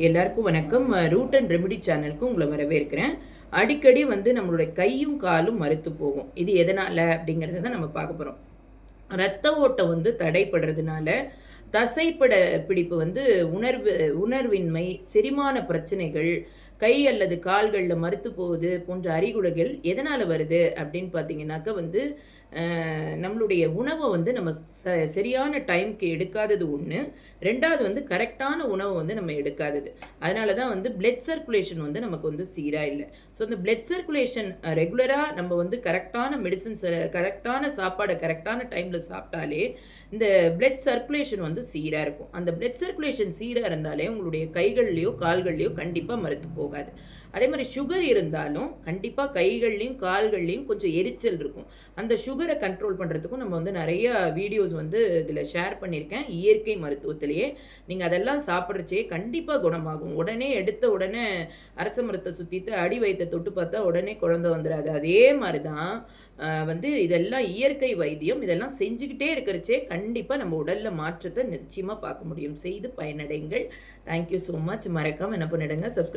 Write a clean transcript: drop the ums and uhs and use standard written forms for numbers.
எல்லாருக்கும் வணக்கம். Root and remedy சேனலுக்கு உங்களை வரவேற்கிறேன். அடிக்கடி நம்மளுடைய கையும் காலும் மறுத்து போகும். இது எதனால அப்படிங்கிறத தான் நம்ம பார்க்க போகிறோம். இரத்த ஓட்டம் தடைப்படுறதுனால தசைப்பட பிடிப்பு உணர்வின்மை, செரிமான பிரச்சனைகள், கை அல்லது கால்களில் மறுத்து போகுது போன்ற அறிகுறிகள் எதனால் வருது அப்படின்னு பார்த்தீங்கன்னாக்கா நம்மளுடைய உணவை நம்ம சரியான டைம்க்கு எடுக்காதது ஒன்று. ரெண்டாவது கரெக்டான உணவை நம்ம எடுக்காதது. அதனால தான் பிளட் சர்க்குலேஷன் நமக்கு சீராக இல்லை. ஸோ இந்த பிளட் சர்க்குலேஷன் ரெகுலராக நம்ம கரெக்டான மெடிசன்ஸ், கரெக்டான சாப்பாடை கரெக்டான டைமில் சாப்பிட்டாலே இந்த பிளட் சர்க்குலேஷன் சீராக இருக்கும். அந்த பிளட் சர்க்குலேஷன் சீராக இருந்தாலே உங்களுடைய கைகள்லையோ கால்கள்லையோ கண்டிப்பாக மறுத்து போகாது. அதே மாதிரி சுகர் இருந்தாலும் கண்டிப்பாக கைகள்லையும் கால்கள்லையும் கொஞ்சம் எரிச்சல் இருக்கும். அந்த சுகரை கண்ட்ரோல் பண்ணுறதுக்கும் நம்ம நிறைய வீடியோஸ் இதில் ஷேர் பண்ணியிருக்கேன். இயற்கை மருத்துவத்திலேயே நீங்கள் அதெல்லாம் சாப்பிட்றச்சே கண்டிப்பாக குணமாகும். உடனே எடுத்த உடனே அரச மரத்தை சுற்றிட்டு அடி வயிற்றை தொட்டு பார்த்தா உடனே குழந்தை வந்துடாது. அதே மாதிரி தான் இதெல்லாம் இயற்கை வைத்தியம். இதெல்லாம் செஞ்சுக்கிட்டே இருக்கிறச்சே கண்டிப்பாக நம்ம உடலில் மாற்றத்தை நிச்சயமாக பார்க்க முடியும். செய்து பயனடைங்கள். Thank you so much. மறக்காமல் என்ன பண்ணிடுங்க, சப்ஸ்கிரைப்